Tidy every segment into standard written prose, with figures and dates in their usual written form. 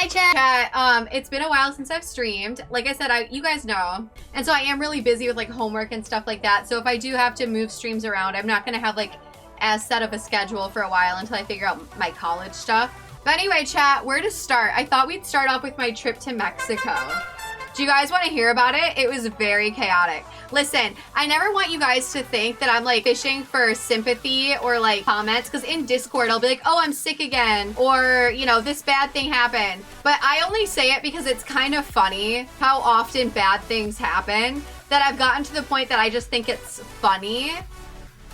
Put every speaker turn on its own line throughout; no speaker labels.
Hi, chat. It's been a while since I've streamed. Like I said, you guys know. And so I am really busy with like homework and stuff like that. So if I do have to move streams around, I'm not gonna have like as set of a schedule for a while until I figure out my college stuff. But anyway, chat, where to start? I thought we'd start off with my trip to Mexico. Do you guys want to hear about it? It was very chaotic. Listen, I never want you guys to think that I'm like fishing for sympathy or like comments, because in Discord I'll be like, oh, I'm sick again, or you know, this bad thing happened. But I only say it because it's kind of funny how often bad things happen, that I've gotten to the point that I just think it's funny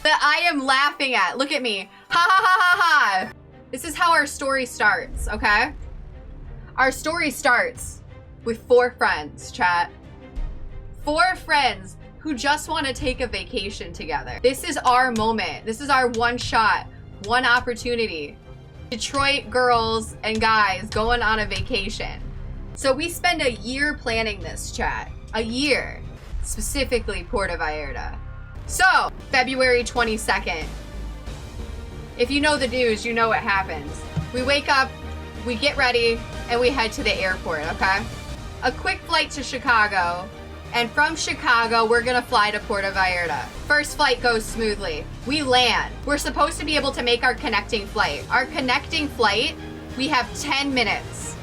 that I am laughing at. Look at me. Ha ha ha ha ha. This is how our story starts, okay? Our story starts with 4 friends, chat. 4 friends who just want to take a vacation together. This is our moment. This is our one shot, one opportunity. Detroit girls and guys going on a vacation. So we spend a year planning this, chat. A year. Specifically Puerto Vallarta. So, February 22nd. If you know the news, you know what happens. We wake up, we get ready, and we head to the airport, okay? A quick flight to Chicago, and from Chicago, we're gonna fly to Puerto Vallarta. First flight goes smoothly. We land. We're supposed to be able to make our connecting flight. Our connecting flight, we have 10 minutes.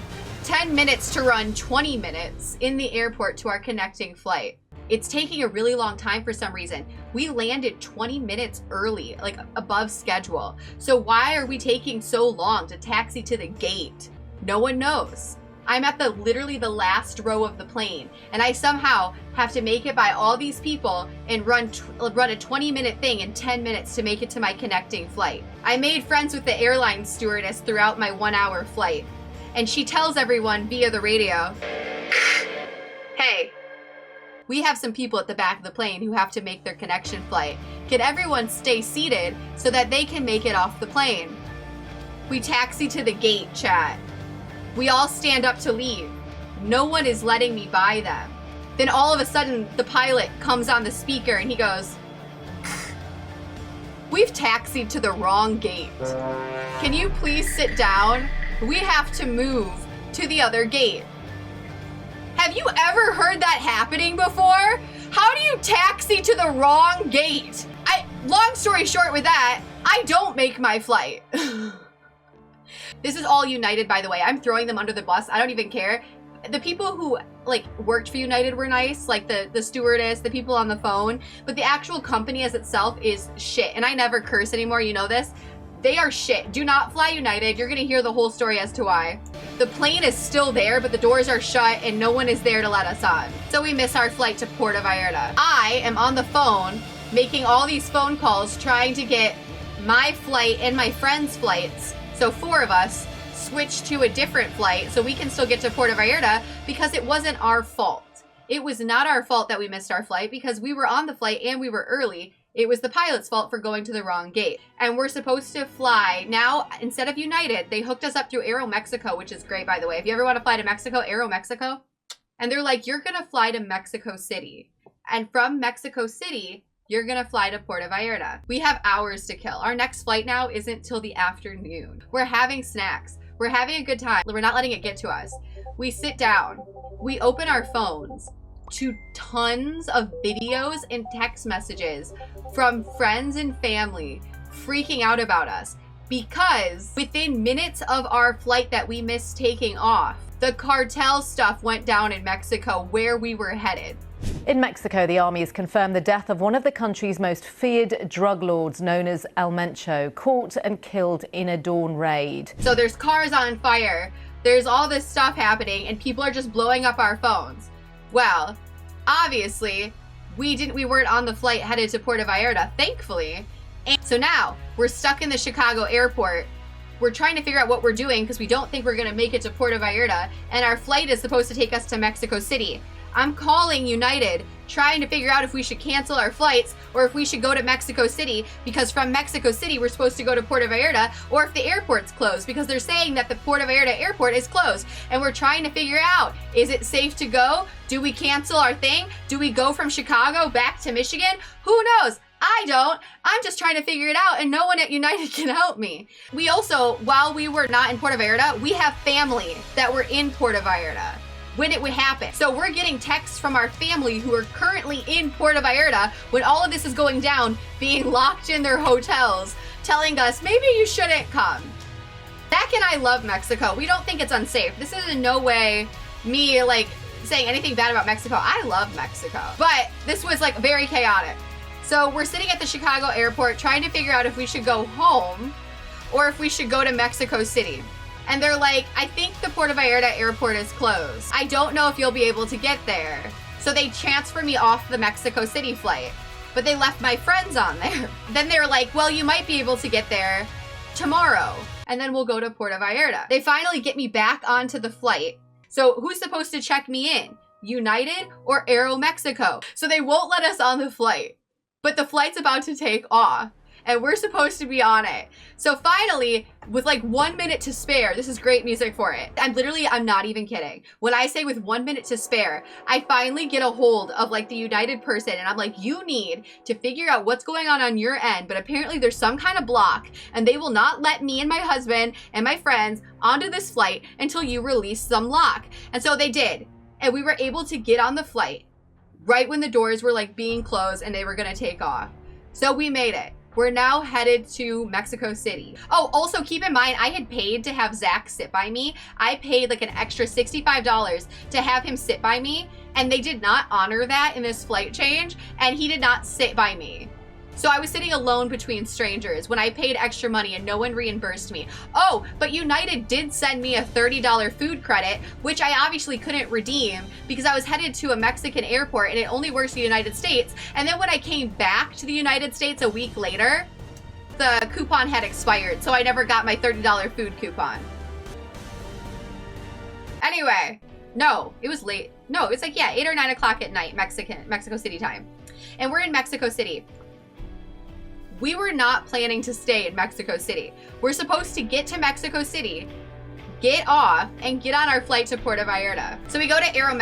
10 minutes to run 20 minutes in the airport to our connecting flight. It's taking a really long time for some reason. We landed 20 minutes early, like above schedule. So why are we taking so long to taxi to the gate? No one knows. I'm at literally the last row of the plane, and I somehow have to make it by all these people and run a 20-minute thing in 10 minutes to make it to my connecting flight. I made friends with the airline stewardess throughout my 1-hour flight, and she tells everyone via the radio, hey, we have some people at the back of the plane who have to make their connection flight. Can everyone stay seated so that they can make it off the plane? We taxi to the gate, chat. We all stand up to leave. No one is letting me by them. Then all of a sudden, the pilot comes on the speaker and he goes, we've taxied to the wrong gate. Can you please sit down? We have to move to the other gate. Have you ever heard that happening before? How do you taxi to the wrong gate? Long story short with that, I don't make my flight. This is all United, by the way. I'm throwing them under the bus. I don't even care. The people who like worked for United were nice, like the stewardess, the people on the phone, but the actual company as itself is shit. And I never curse anymore, you know this. They are shit. Do not fly United. You're gonna hear the whole story as to why. The plane is still there, but the doors are shut and no one is there to let us on. So we miss our flight to Puerto Vallarta. I am on the phone making all these phone calls trying to get my flight and my friends' flights, so 4 of us, switched to a different flight so we can still get to Puerto Vallarta, because it wasn't our fault. It was not our fault that we missed our flight because we were on the flight and we were early. It was the pilot's fault for going to the wrong gate. And we're supposed to fly. Now, instead of United, they hooked us up through Aeromexico, which is great, by the way. If you ever want to fly to Mexico, Aeromexico. And they're like, you're going to fly to Mexico City. And from Mexico City, you're gonna fly to Puerto Vallarta. We have hours to kill. Our next flight now isn't till the afternoon. We're having snacks. We're having a good time. We're not letting it get to us. We sit down. We open our phones to tons of videos and text messages from friends and family freaking out about us, because within minutes of our flight that we missed taking off, the cartel stuff went down in Mexico where we were headed.
In Mexico, the army has confirmed the death of one of the country's most feared drug lords, known as El Mencho, caught and killed in a dawn raid.
So there's cars on fire, there's all this stuff happening, and people are just blowing up our phones. Well, obviously, we weren't on the flight headed to Puerto Vallarta, thankfully. And so now, we're stuck in the Chicago airport. We're trying to figure out what we're doing because we don't think we're gonna make it to Puerto Vallarta, and our flight is supposed to take us to Mexico City. I'm calling United, trying to figure out if we should cancel our flights or if we should go to Mexico City, because from Mexico City we're supposed to go to Puerto Vallarta, or if the airport's closed, because they're saying that the Puerto Vallarta airport is closed. And we're trying to figure out, is it safe to go? Do we cancel our thing? Do we go from Chicago back to Michigan? Who knows? I don't. I'm just trying to figure it out and no one at United can help me. We also, while we were not in Puerto Vallarta, we have family that were in Puerto Vallarta when it would happen. So we're getting texts from our family who are currently in Puerto Vallarta when all of this is going down, being locked in their hotels, telling us, maybe you shouldn't come. Zach and I love Mexico. We don't think it's unsafe. This is in no way me like saying anything bad about Mexico. I love Mexico. But this was like very chaotic. So we're sitting at the Chicago airport trying to figure out if we should go home or if we should go to Mexico City. And they're like, I think the Puerto Vallarta airport is closed. I don't know if you'll be able to get there. So they transfer me off the Mexico City flight, but they left my friends on there. Then they're like, well, you might be able to get there tomorrow and then we'll go to Puerto Vallarta. They finally get me back onto the flight. So who's supposed to check me in? United or Aeromexico? So they won't let us on the flight, but the flight's about to take off and we're supposed to be on it. So finally, with like 1 minute to spare, this is great music for it. I'm not even kidding. When I say with 1 minute to spare, I finally get a hold of like the United person and I'm like, you need to figure out what's going on your end, but apparently there's some kind of block and they will not let me and my husband and my friends onto this flight until you release some lock. And so they did. And we were able to get on the flight right when the doors were like being closed and they were gonna take off. So we made it. We're now headed to Mexico City. Oh, also keep in mind, I had paid to have Zach sit by me. I paid like an extra $65 to have him sit by me, and they did not honor that in this flight change, and he did not sit by me. So I was sitting alone between strangers when I paid extra money and no one reimbursed me. Oh, but United did send me a $30 food credit, which I obviously couldn't redeem because I was headed to a Mexican airport and it only works in the United States. And then when I came back to the United States a week later, the coupon had expired, so I never got my $30 food coupon. Anyway, no, it was late. No, it was like, yeah, 8 or 9 o'clock at night, Mexico City time. And we're in Mexico City. We were not planning to stay in Mexico City. We're supposed to get to Mexico City, get off, and get on our flight to Puerto Vallarta. So we go to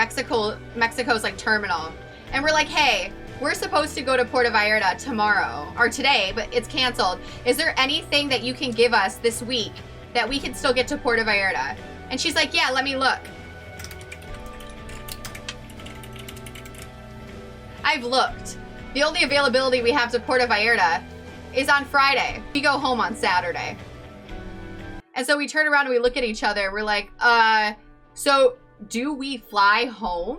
Mexico's like terminal, and we're like, hey, we're supposed to go to Puerto Vallarta tomorrow, or today, but it's canceled. Is there anything that you can give us this week that we can still get to Puerto Vallarta? And she's like, yeah, let me look. I've looked. The only availability we have to Puerto Vallarta is on Friday. We go home on Saturday. And so we turn around and we look at each other. We're like, so do we fly home?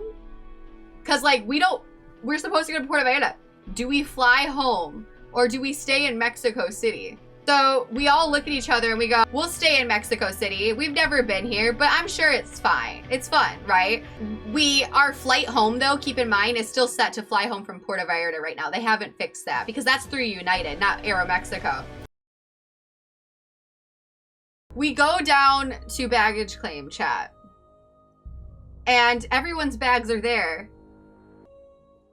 Cause like we're supposed to go to Puerto Vallarta. Do we fly home or do we stay in Mexico City? So we all look at each other and we go, we'll stay in Mexico City. We've never been here, but I'm sure it's fine. It's fun, right? Our flight home though, keep in mind, is still set to fly home from Puerto Vallarta right now. They haven't fixed that because that's through United, not Aeromexico. We go down to baggage claim chat and everyone's bags are there.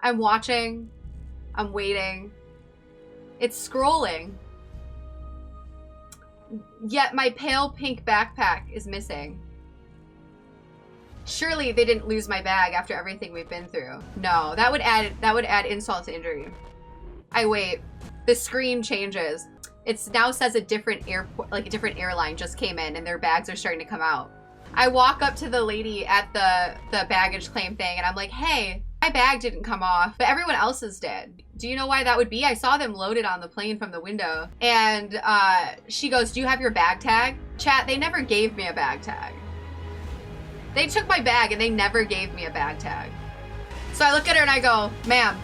I'm watching, I'm waiting. It's scrolling. Yet my pale pink backpack is missing. Surely they didn't lose my bag after everything we've been through. No, that would add insult to injury. I wait. The screen changes. It now says a different airport, like a different airline just came in and their bags are starting to come out. I walk up to the lady at the baggage claim thing and I'm like, hey, my bag didn't come off, but everyone else's did. Do you know why that would be? I saw them loaded on the plane from the window. And she goes, do you have your bag tag? Chat, they never gave me a bag tag. They took my bag and they never gave me a bag tag. So I look at her and I go, ma'am,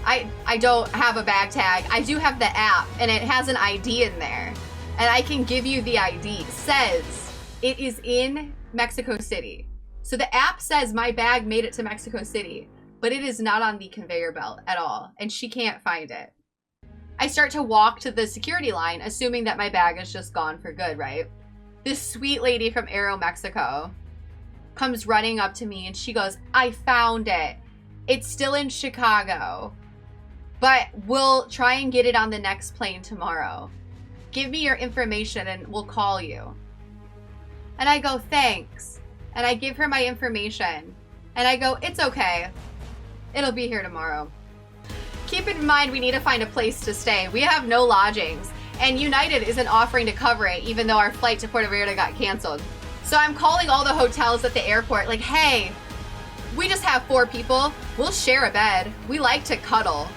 I don't have a bag tag. I do have the app and it has an ID in there. And I can give you the ID. It says it is in Mexico City. So the app says my bag made it to Mexico City, but it is not on the conveyor belt at all, and she can't find it. I start to walk to the security line, assuming that my bag is just gone for good, right? This sweet lady from Aeromexico comes running up to me and she goes, I found it. It's still in Chicago, but we'll try and get it on the next plane tomorrow. Give me your information and we'll call you. And I go, thanks. And I give her my information and I go, it's okay. It'll be here tomorrow. keep in mind we need to find a place to stay. We have no lodgings, and United isn't offering to cover it even though our flight to Puerto Vallarta got canceled. So I'm calling all the hotels at the airport like, hey, we just have 4 people. We'll share a bed. We like to cuddle.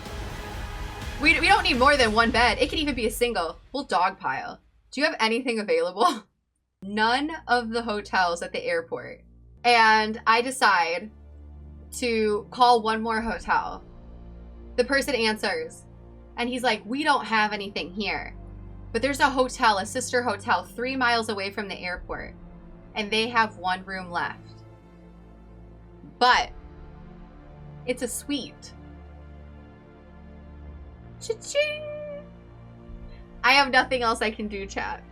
We don't need more than 1 bed. It can even be a single. We'll dogpile. Do you have anything available? None of the hotels at the airport. And I decide to call one more hotel. The person answers and he's like, we don't have anything here, but there's a hotel, a sister hotel 3 miles away from the airport, and they have 1 room left, but it's a suite. Cha-ching! I have nothing else I can do, chat.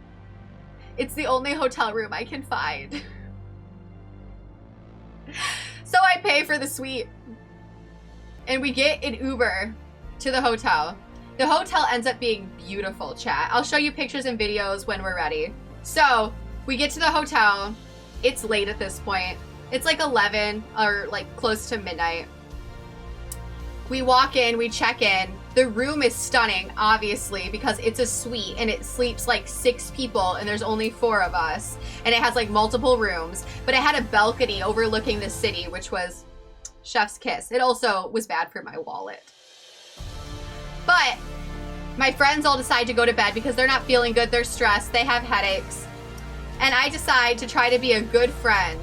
It's the only hotel room I can find. So I pay for the suite and we get an Uber to the hotel. The hotel ends up being beautiful, chat. I'll show you pictures and videos when we're ready. So we get to the hotel. It's late at this point. It's like 11 or like close to midnight. We walk in, we check in. The room is stunning, obviously, because it's a suite and it sleeps like 6 people and there's only 4 of us. And it has like multiple rooms, but it had a balcony overlooking the city, which was chef's kiss. It also was bad for my wallet. But my friends all decide to go to bed because they're not feeling good. They're stressed. They have headaches. And I decide to try to be a good friend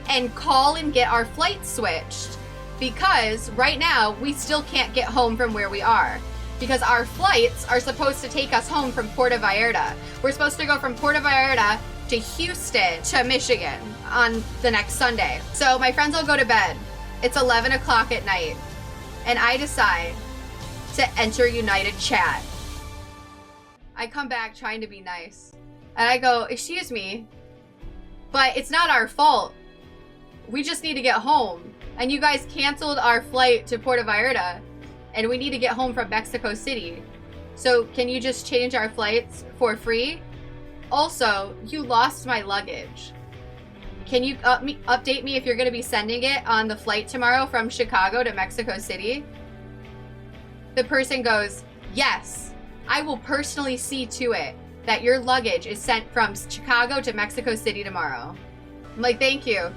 and call and get our flight switched, because right now we still can't get home from where we are because our flights are supposed to take us home from Puerto Vallarta. We're supposed to go from Puerto Vallarta to Houston to Michigan on the next Sunday. So my friends all go to bed. It's 11 o'clock at night and I decide to enter United chat. I come back trying to be nice and I go, excuse me, but it's not our fault. We just need to get home. And you guys canceled our flight to Puerto Vallarta and we need to get home from Mexico City. So can you just change our flights for free? Also, you lost my luggage. Can you update me if you're going to be sending it on the flight tomorrow from Chicago to Mexico City? The person goes, yes, I will personally see to it that your luggage is sent from Chicago to Mexico City tomorrow. I'm like, thank you.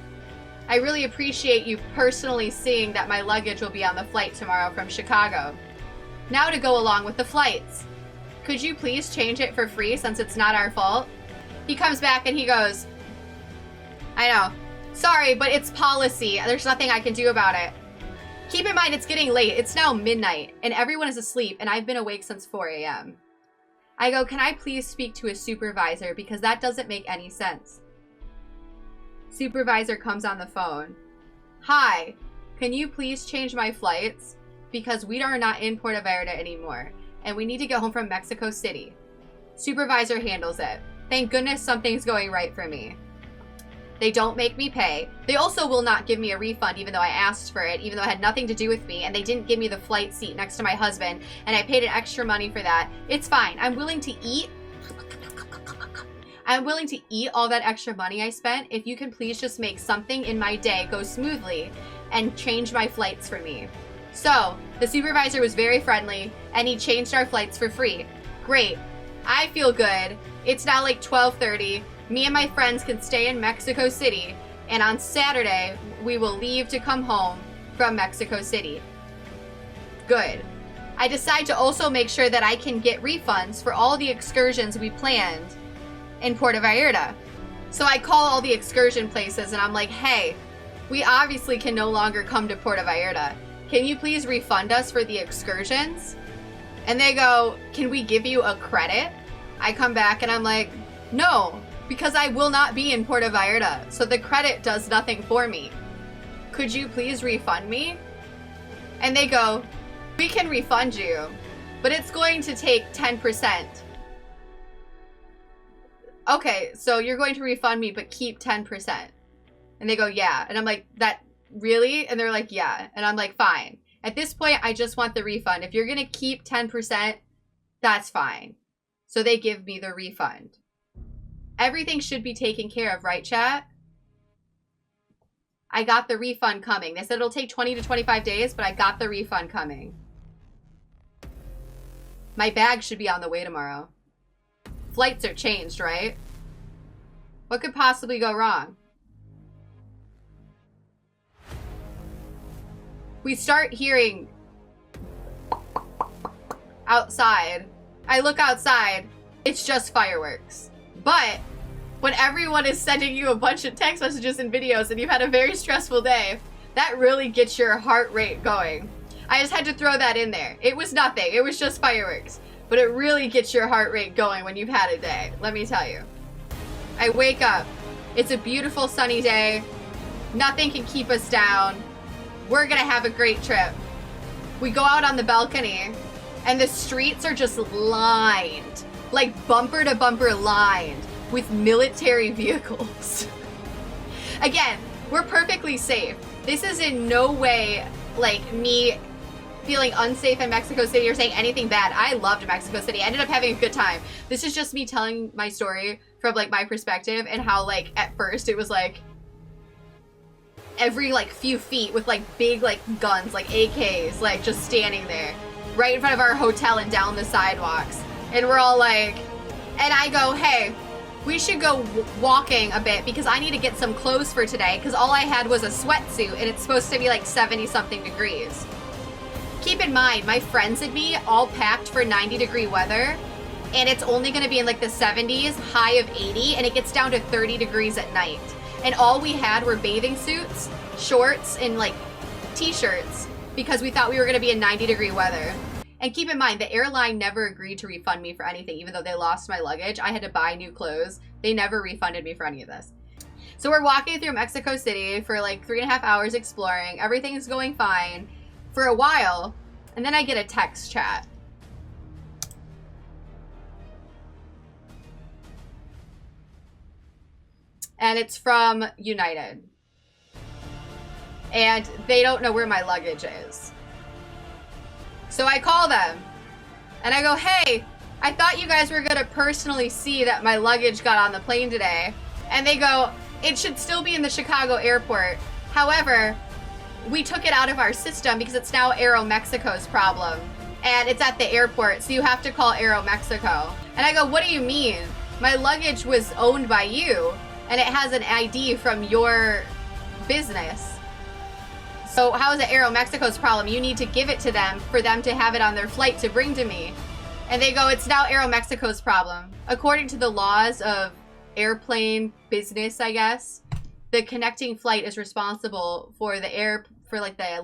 I really appreciate you personally seeing that my luggage will be on the flight tomorrow from Chicago. Now to go along with the flights. Could you please change it for free since it's not our fault? He comes back and he goes, I know. Sorry, but it's policy. There's nothing I can do about it. Keep in mind, it's getting late. It's now midnight and everyone is asleep and I've been awake since 4 a.m. I go, can I please speak to a supervisor because that doesn't make any sense. Supervisor comes on the phone. Hi, can you please change my flights? Because we are not in Puerto Vallarta anymore and we need to get home from Mexico City. Supervisor handles it. Thank goodness something's going right for me. They don't make me pay. They also will not give me a refund even though I asked for it, even though it had nothing to do with me, and they didn't give me the flight seat next to my husband, and I paid an extra money for that. It's fine. I'm willing to eat. I'm willing to eat all that extra money I spent if you can please just make something in my day go smoothly and change my flights for me. So the supervisor was very friendly and he changed our flights for free. Great. I feel good. It's now like 12:30. Me and my friends can stay in Mexico City, and on Saturday we will leave to come home from Mexico City. Good. I decide to also make sure that I can get refunds for all the excursions we planned in Puerto Vallarta. So I call all the excursion places and I'm like, hey, we obviously can no longer come to Puerto Vallarta. Can you please refund us for the excursions? And they go, can we give you a credit? I come back and I'm like, no, because I will not be in Puerto Vallarta, so the credit does nothing for me. Could you please refund me? And they go, we can refund you, but it's going to take 10%. Okay, so you're going to refund me, but keep 10%. And they go, yeah. And I'm like, that really? And they're like, yeah. And I'm like, fine. At this point, I just want the refund. If you're going to keep 10%, that's fine. So they give me the refund. Everything should be taken care of, right, chat? I got the refund coming. They said it'll take 20 to 25 days, but I got the refund coming. My bag should be on the way tomorrow. Flights are changed, right? What could possibly go wrong? We start hearing outside. I look outside. It's just fireworks. But when everyone is sending you a bunch of text messages and videos and you've had a very stressful day, that really gets your heart rate going. I just had to throw that in there. It was nothing. It was just fireworks. But it really gets your heart rate going when you've had a day. Let me tell you. I wake up. It's a beautiful sunny day. Nothing can keep us down. We're gonna have a great trip. We go out on the balcony and the streets are just lined, like bumper to bumper lined with military vehicles. Again, we're perfectly safe. This is in no way like me feeling unsafe in Mexico City or saying anything bad. I loved Mexico City. I ended up having a good time. This is just me telling my story from like my perspective and how like at first it was like every like few feet with like big like guns, like AKs, like just standing there right in front of our hotel and down the sidewalks. And we're all like, and I go, hey, we should go walking a bit because I need to get some clothes for today because all I had was a sweatsuit and it's supposed to be like 70 something degrees. Keep in mind, my friends and me all packed for 90-degree weather and it's only gonna be in like the 70s, high of 80, and it gets down to 30 degrees at night. And all we had were bathing suits, shorts, and like t-shirts because we thought we were gonna be in 90-degree weather. And keep in mind, the airline never agreed to refund me for anything, even though they lost my luggage. I had to buy new clothes. They never refunded me for any of this. So we're walking through Mexico City for like 3.5 hours exploring. Everything is going fine for a while. And then I get a text chat. And it's from United. And they don't know where my luggage is. So I call them and I go, hey, I thought you guys were gonna personally see that my luggage got on the plane today. And they go, it should still be in the Chicago airport. However, we took it out of our system because it's now Aeromexico's problem. And it's at the airport, so you have to call Aeromexico. And I go, what do you mean? My luggage was owned by you and it has an ID from your business. So how is it Aeromexico's problem? You need to give it to them for them to have it on their flight to bring to me. And they go, it's now Aeromexico's problem. According to the laws of airplane business, I guess, the connecting flight is responsible for the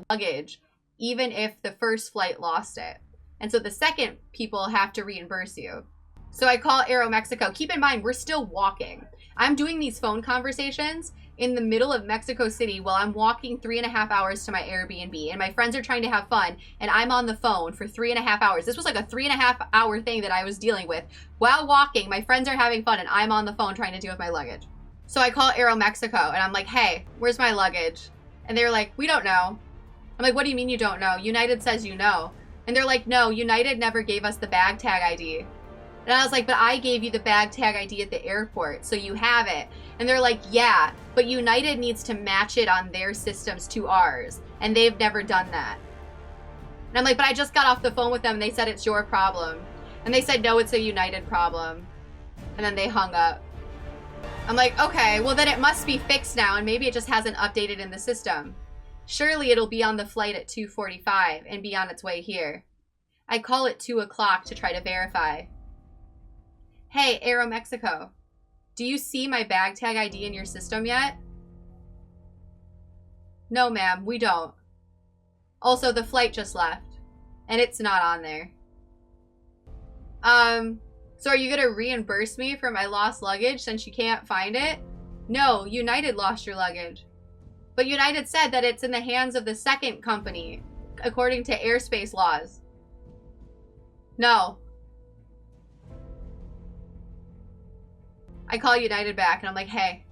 luggage, even if the first flight lost it. And so the second people have to reimburse you. So I call Aeromexico. Keep in mind, we're still walking. I'm doing these phone conversations in the middle of Mexico City while I'm walking 3.5 hours to my Airbnb and my friends are trying to have fun and I'm on the phone for 3.5 hours. This was like a 3.5 hour thing that I was dealing with. While walking, my friends are having fun and I'm on the phone trying to deal with my luggage. So I call Aeromexico and I'm like, hey, where's my luggage? And they're like, we don't know. I'm like, what do you mean you don't know? United says you know. And they're like, no, United never gave us the bag tag ID. And I was like, but I gave you the bag tag ID at the airport, so you have it. And they're like, yeah, but United needs to match it on their systems to ours. And they've never done that. And I'm like, but I just got off the phone with them and they said it's your problem. And they said, no, it's a United problem. And then they hung up. I'm like, okay, well then it must be fixed now and maybe it just hasn't updated in the system. Surely it'll be on the flight at 2:45 and be on its way here. I call it 2 o'clock to try to verify. Hey, Aeromexico, do you see my bag tag ID in your system yet? No, ma'am, we don't. Also, the flight just left, and it's not on there. So are you gonna reimburse me for my lost luggage since you can't find it? No, United lost your luggage. But United said that it's in the hands of the second company, according to airspace laws. No. I call United back and I'm like, hey,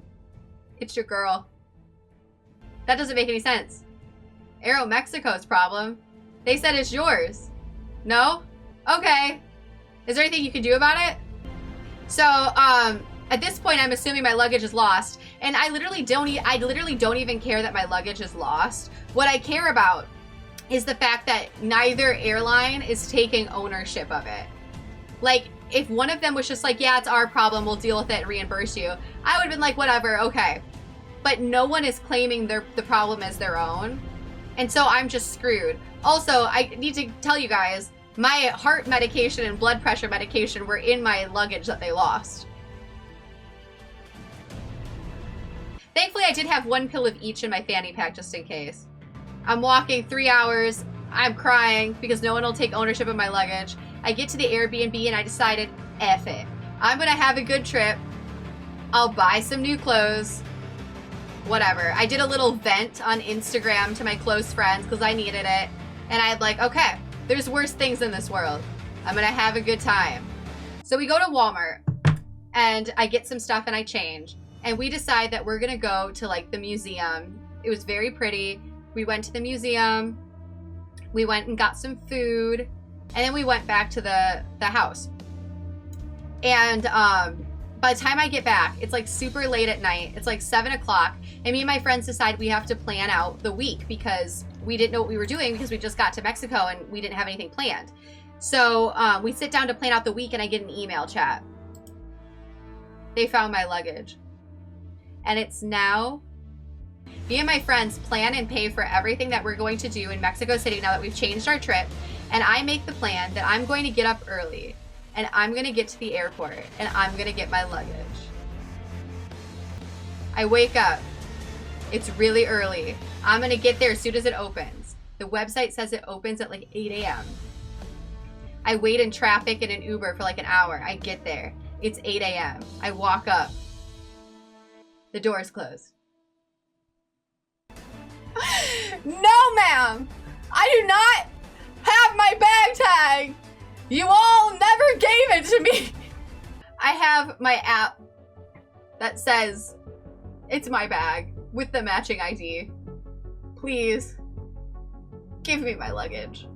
it's your girl. That doesn't make any sense. Aeromexico's problem. They said it's yours. No? Okay. Is there anything you can do about it? So, at this point, I'm assuming my luggage is lost. And I literally don't even care that my luggage is lost. What I care about is the fact that neither airline is taking ownership of it. Like, if one of them was just like, yeah, it's our problem, we'll deal with it and reimburse you, I would have been like, whatever, okay. But no one is claiming the problem as their own. And so I'm just screwed. Also, I need to tell you guys, my heart medication and blood pressure medication were in my luggage that they lost. Thankfully, I did have one pill of each in my fanny pack just in case. I'm walking 3 hours. I'm crying because no one will take ownership of my luggage. I get to the Airbnb and I decided, F it. I'm gonna have a good trip. I'll buy some new clothes. Whatever. I did a little vent on Instagram to my close friends because I needed it. And I had like, okay, there's worse things in this world. I'm gonna have a good time. So we go to Walmart and I get some stuff and I change. And we decide that we're gonna go to like the museum. It was very pretty. We went to the museum. We went and got some food. And then we went back to the house. And by the time I get back, it's like super late at night. It's like 7 o'clock. And me and my friends decide we have to plan out the week because we didn't know what we were doing because we just got to Mexico and we didn't have anything planned. So we sit down to plan out the week and I get an email chat. They found my luggage. And it's now, me and my friends plan and pay for everything that we're going to do in Mexico City now that we've changed our trip. And I make the plan that I'm going to get up early and I'm going to get to the airport and I'm going to get my luggage. I wake up. It's really early. I'm going to get there as soon as it opens. The website says it opens at like 8 a.m. I wait in traffic in an Uber for like an hour. I get there. It's 8 a.m. I walk up. The door's closed. No, ma'am! I do not have my bag tag! You all never gave it to me! I have my app that says it's my bag with the matching ID. Please, give me my luggage.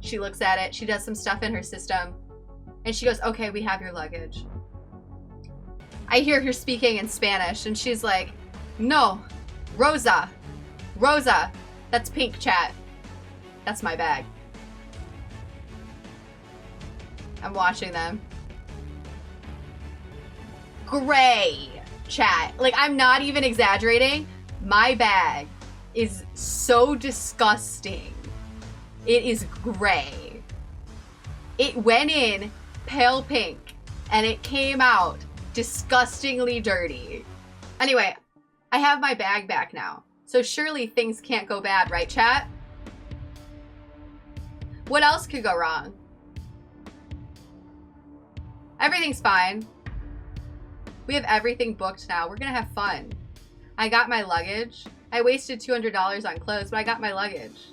She looks at it, she does some stuff in her system, and she goes, okay, we have your luggage. I hear her speaking in Spanish, and she's like, no, Rosa, Rosa, that's pink, chat. That's my bag. I'm watching them. Gray, chat. Like, I'm not even exaggerating. My bag is so disgusting. It is gray. It went in pale pink, and it came out disgustingly dirty. Anyway, I have my bag back now. So surely things can't go bad, right, chat? What else could go wrong? Everything's fine. We have everything booked now. We're gonna have fun. I got my luggage. I wasted $200 on clothes, but I got my luggage.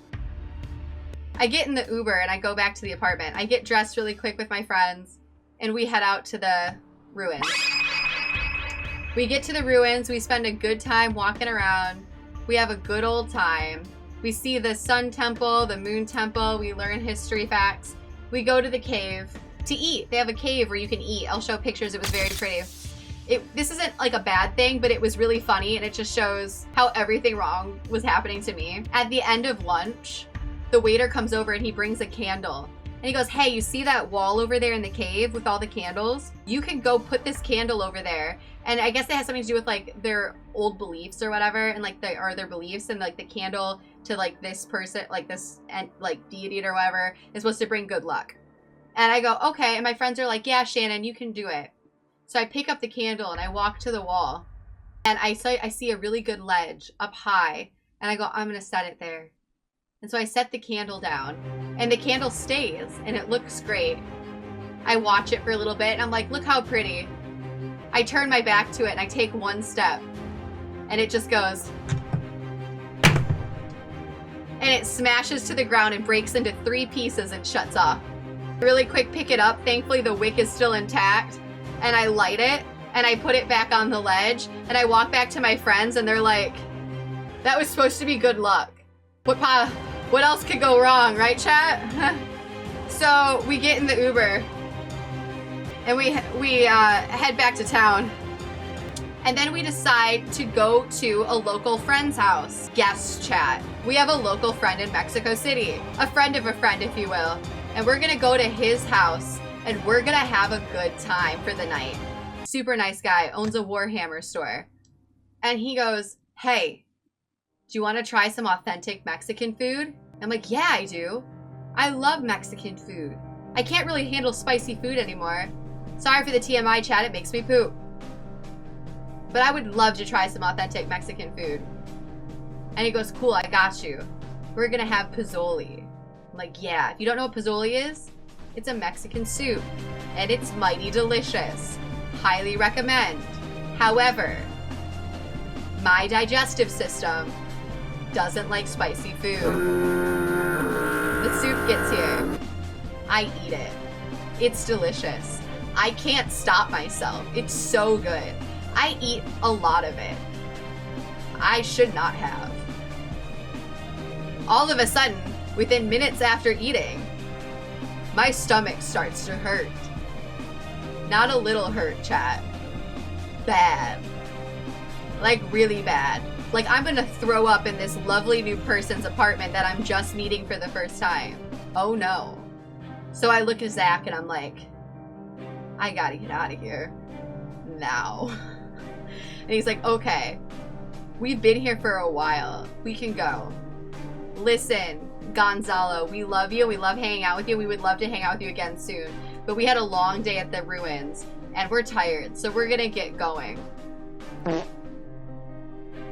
I get in the Uber and I go back to the apartment. I get dressed really quick with my friends and we head out to the ruins. We get to the ruins. We spend a good time walking around. We have a good old time. We see the Sun Temple, the Moon Temple. We learn history facts. We go to the cave to eat. They have a cave where you can eat. I'll show pictures. It was very pretty. This isn't like a bad thing, but it was really funny and it just shows how everything wrong was happening to me. At the end of lunch, the waiter comes over and he brings a candle. And he goes, hey, you see that wall over there in the cave with all the candles? You can go put this candle over there. And I guess it has something to do with like their old beliefs or whatever, and like their beliefs, and like the candle to like this person, like this like deity or whatever, is supposed to bring good luck. And I go, okay. And my friends are like, yeah, Shannon, you can do it. So I pick up the candle and I walk to the wall, and I see a really good ledge up high, and I go, I'm gonna set it there. And so I set the candle down, and the candle stays, and it looks great. I watch it for a little bit, and I'm like, look how pretty. I turn my back to it, and I take one step, and it just goes. And it smashes to the ground and breaks into 3 pieces and shuts off. Really quick, pick it up. Thankfully, the wick is still intact, and I light it, and I put it back on the ledge, and I walk back to my friends, and they're like, that was supposed to be good luck. What else could go wrong, right, chat? So we get in the Uber and we head back to town. And then we decide to go to a local friend's house. Guest chat. We have a local friend in Mexico City. A friend of a friend, if you will. And we're gonna go to his house and we're gonna have a good time for the night. Super nice guy, owns a Warhammer store. And he goes, hey, do you want to try some authentic Mexican food? I'm like, yeah, I do. I love Mexican food. I can't really handle spicy food anymore. Sorry for the TMI chat, it makes me poop. But I would love to try some authentic Mexican food. And he goes, cool, I got you. We're gonna have pozole. I'm like, yeah, if you don't know what pozole is, it's a Mexican soup. And it's mighty delicious. Highly recommend. However, my digestive system doesn't like spicy food. The soup gets here. I eat it. It's delicious. I can't stop myself. It's so good. I eat a lot of it. I should not have. All of a sudden, within minutes after eating, my stomach starts to hurt. Not a little hurt, chat. Bad. Like really bad. Like I'm gonna throw up in this lovely new person's apartment that I'm just meeting for the first time. Oh no. So I look at Zach and I'm like, I gotta get out of here. Now. And he's like, okay, we've been here for a while. We can go. Listen, Gonzalo, we love you. We love hanging out with you. We would love to hang out with you again soon. But we had a long day at the ruins and we're tired. So we're gonna get going.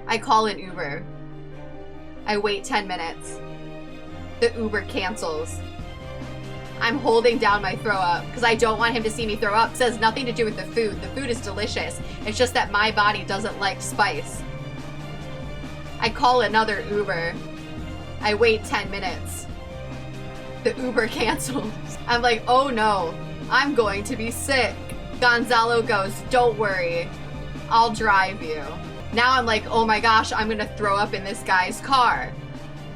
I call an Uber. I wait 10 minutes. The Uber cancels. I'm holding down my throw up because I don't want him to see me throw up. It has nothing to do with the food. The food is delicious. It's just that my body doesn't like spice. I call another Uber. I wait 10 minutes. The Uber cancels. I'm like, oh no, I'm going to be sick. Gonzalo goes, don't worry, I'll drive you. Now I'm like, oh my gosh, I'm gonna throw up in this guy's car.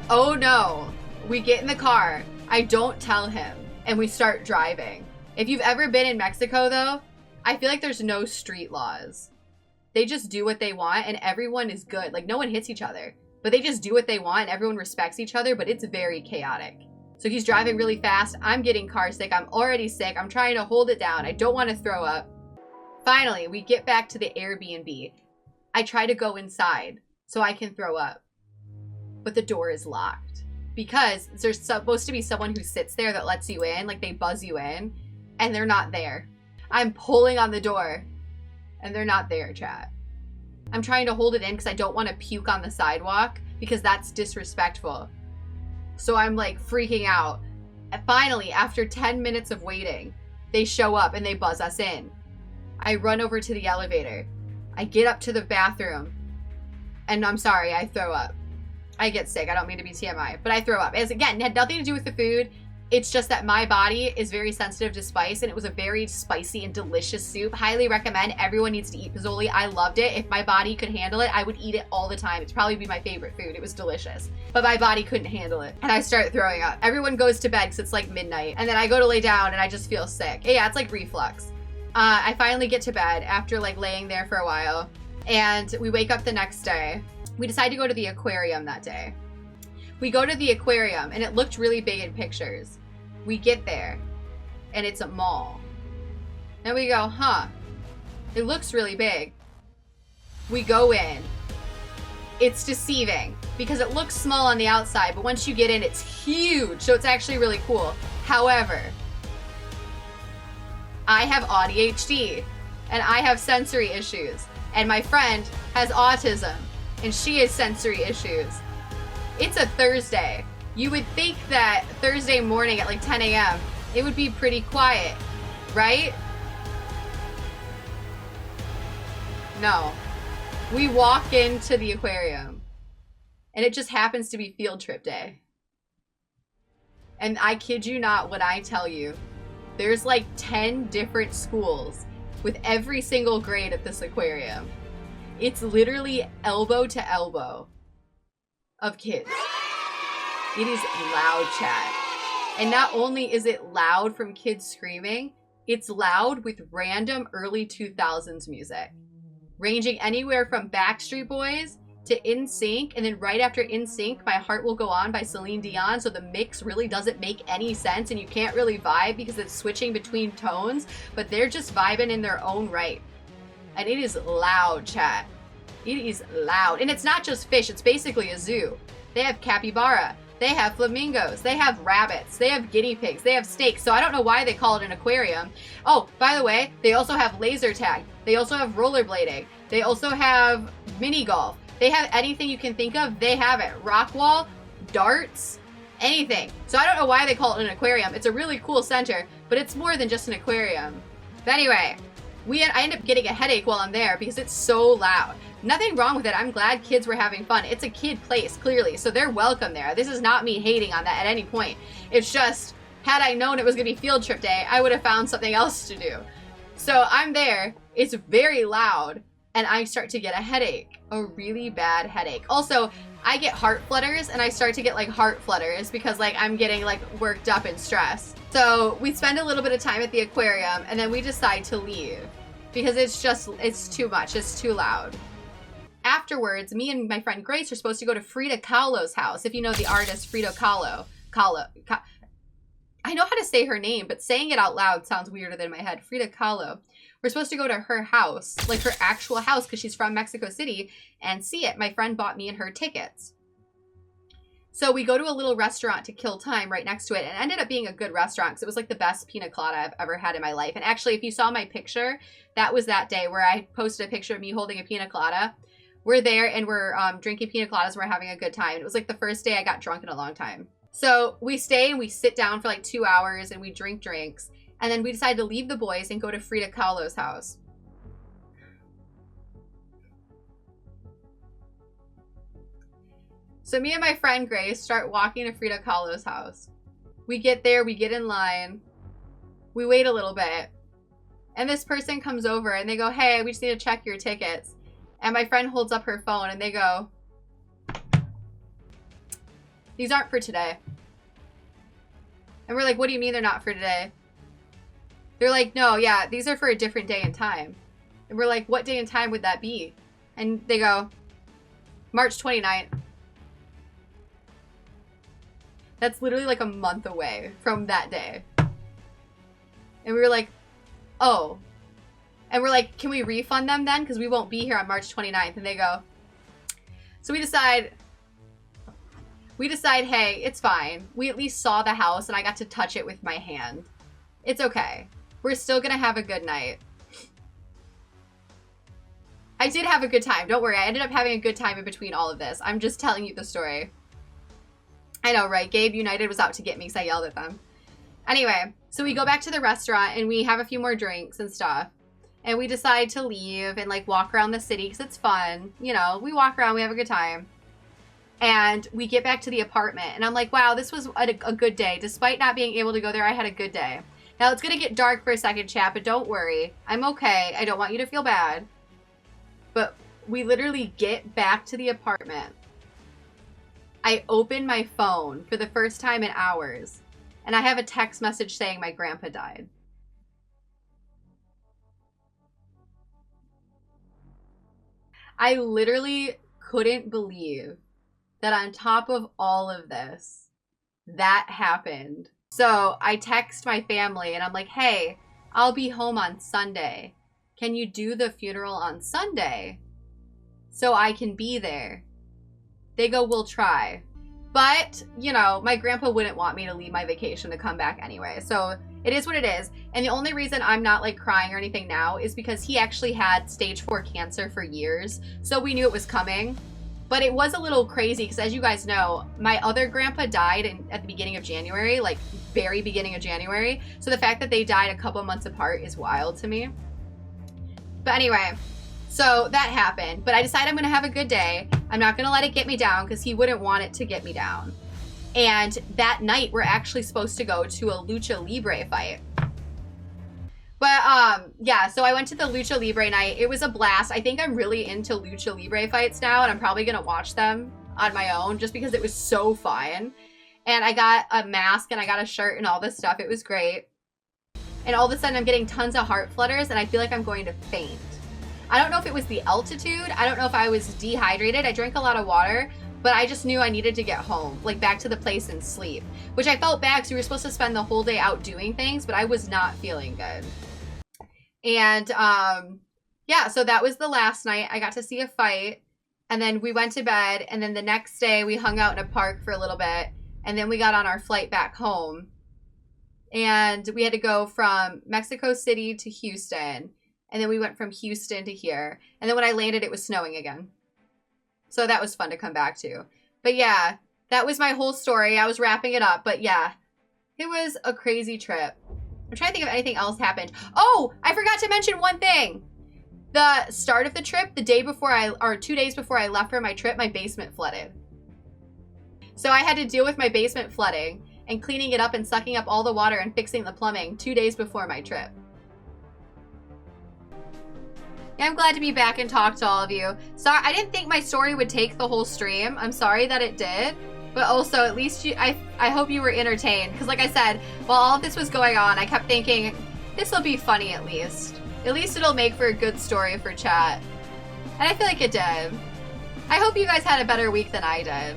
Oh no. We get in the car. I don't tell him. And we start driving. If you've ever been in Mexico though, I feel like there's no street laws. They just do what they want and everyone is good. Like no one hits each other, but they just do what they want and everyone respects each other, but it's very chaotic. So he's driving really fast. I'm getting car sick. I'm already sick. I'm trying to hold it down. I don't want to throw up. Finally, we get back to the Airbnb. I try to go inside so I can throw up, but the door is locked because there's supposed to be someone who sits there that lets you in, like they buzz you in, and they're not there. I'm pulling on the door and they're not there, chat. I'm trying to hold it in because I don't want to puke on the sidewalk because that's disrespectful. So I'm like freaking out. And finally, after 10 minutes of waiting, they show up and they buzz us in. I run over to the elevator. I get up to the bathroom and I'm sorry, I throw up. I get sick. I don't mean to be TMI, but I throw up. As again, it had nothing to do with the food. It's just that my body is very sensitive to spice and it was a very spicy and delicious soup. Highly recommend. Everyone needs to eat pozole. I loved it. If my body could handle it, I would eat it all the time. It'd probably be my favorite food. It was delicious, but my body couldn't handle it. And I start throwing up. Everyone goes to bed because it's like midnight. And then I go to lay down and I just feel sick. Yeah, it's like reflux. I finally get to bed after like laying there for a while and we wake up the next day. We decide to go to the aquarium that day. We go to the aquarium and it looked really big in pictures. We get there and it's a mall. And we go, huh, it looks really big. We go in. It's deceiving because it looks small on the outside, but once you get in, it's huge. So it's actually really cool. However, I have ADHD and I have sensory issues and my friend has autism and she has sensory issues. It's a Thursday. You would think that Thursday morning at like 10 a.m. it would be pretty quiet, right? No. We walk into the aquarium and it just happens to be field trip day. And I kid you not when I tell you, there's like 10 different schools with every single grade at this aquarium. It's literally elbow to elbow of kids. It is loud, chat. And not only is it loud from kids screaming, it's loud with random early 2000s music, ranging anywhere from Backstreet Boys to In Sync, and then right after In Sync, My Heart Will Go On by Celine Dion, so the mix really doesn't make any sense, and you can't really vibe because it's switching between tones, but they're just vibing in their own right. And it is loud, chat. It is loud. And it's not just fish, it's basically a zoo. They have capybara, they have flamingos, they have rabbits, they have guinea pigs, they have snakes, so I don't know why they call it an aquarium. Oh, by the way, they also have laser tag, they also have rollerblading, they also have mini golf. They have anything you can think of, they have it. Rock wall, darts, anything. So I don't know why they call it an aquarium. It's a really cool center, but it's more than just an aquarium. But anyway, I end up getting a headache while I'm there because it's so loud. Nothing wrong with it. I'm glad kids were having fun. It's a kid place, clearly, so they're welcome there. This is not me hating on that at any point. It's just, had I known it was gonna be field trip day, I would have found something else to do. So I'm there, it's very loud, and I start to get a headache, a really bad headache. Also, I get heart flutters, and I start to get like heart flutters because like I'm getting like worked up and stressed. So we spend a little bit of time at the aquarium, and then we decide to leave because it's too much, it's too loud. Afterwards, me and my friend Grace are supposed to go to Frida Kahlo's house. If you know the artist Frida Kahlo. I know how to say her name, but saying it out loud sounds weirder than in my head. Frida Kahlo. We're supposed to go to her house, like her actual house, because she's from Mexico City, and see it. My friend bought me and her tickets. So we go to a little restaurant to kill time right next to it, and it ended up being a good restaurant because it was like the best pina colada I've ever had in my life. And actually, if you saw my picture, that was that day where I posted a picture of me holding a pina colada. We're there and we're drinking pina coladas and we're having a good time. It was like the first day I got drunk in a long time. So we stay and we sit down for like 2 hours and we drink drinks. And then we decide to leave the boys and go to Frida Kahlo's house. So me and my friend Grace start walking to Frida Kahlo's house. We get there, we get in line. We wait a little bit. And this person comes over and they go, hey, we just need to check your tickets. And my friend holds up her phone and they go, these aren't for today. And we're like, what do you mean they're not for today? They're like, no, yeah, these are for a different day and time. And we're like, what day and time would that be? And they go, March 29th. That's literally like a month away from that day. And we were like, oh. And we're like, can we refund them then? Because we won't be here on March 29th. And they go, so we decide, hey, it's fine. We at least saw the house and I got to touch it with my hand. It's okay. We're still gonna have a good night. I did have a good time. Don't worry. I ended up having a good time in between all of this. I'm just telling you the story. I know, right? Gabe United was out to get me because I yelled at them. Anyway, so we go back to the restaurant and we have a few more drinks and stuff. And we decide to leave and like walk around the city because it's fun. You know, we walk around, we have a good time. And we get back to the apartment and I'm like, wow, this was a good day. Despite not being able to go there, I had a good day. Now it's going to get dark for a second, chat, but don't worry. I'm okay. I don't want you to feel bad. But we literally get back to the apartment. I open my phone for the first time in hours. And I have a text message saying my grandpa died. I literally couldn't believe that on top of all of this, that happened. So I text my family and I'm like, hey, I'll be home on Sunday. Can you do the funeral on Sunday so I can be there? They go, we'll try. But, you know, my grandpa wouldn't want me to leave my vacation to come back anyway. So it is what it is. And the only reason I'm not like crying or anything now is because he actually had stage 4 cancer for years. So we knew it was coming. But it was a little crazy because, as you guys know, my other grandpa died at the beginning of January, like very beginning of January. So the fact that they died a couple months apart is wild to me. But anyway, so that happened. But I decided I'm going to have a good day. I'm not going to let it get me down because he wouldn't want it to get me down. And that night, we're actually supposed to go to a Lucha Libre fight. But, yeah, so I went to the Lucha Libre night. It was a blast. I think I'm really into Lucha Libre fights now, and I'm probably going to watch them on my own just because it was so fun. And I got a mask, and I got a shirt, and all this stuff. It was great. And all of a sudden, I'm getting tons of heart flutters, and I feel like I'm going to faint. I don't know if it was the altitude. I don't know if I was dehydrated. I drank a lot of water, but I just knew I needed to get home, like back to the place and sleep, which I felt bad because we were supposed to spend the whole day out doing things, but I was not feeling good. And yeah, so that was the last night. I got to see a fight, and then we went to bed, and then the next day we hung out in a park for a little bit, and then we got on our flight back home. And we had to go from Mexico City to Houston, and then we went from Houston to here. And then when I landed, it was snowing again. So that was fun to come back to. But yeah, that was my whole story. I was wrapping it up, but yeah, it was a crazy trip. I'm trying to think if anything else happened. Oh, I forgot to mention one thing. The start of the trip, the day before or 2 days before I left for my trip, my basement flooded. So I had to deal with my basement flooding and cleaning it up and sucking up all the water and fixing the plumbing 2 days before my trip. Yeah, I'm glad to be back and talk to all of you. Sorry, I didn't think my story would take the whole stream. I'm sorry that it did. But also, at least I hope you were entertained. Because like I said, while all of this was going on, I kept thinking, this will be funny at least. At least it'll make for a good story for chat. And I feel like it did. I hope you guys had a better week than I did.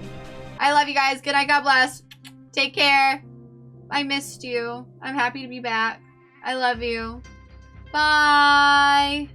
I love you guys. Good night. God bless. Take care. I missed you. I'm happy to be back. I love you. Bye.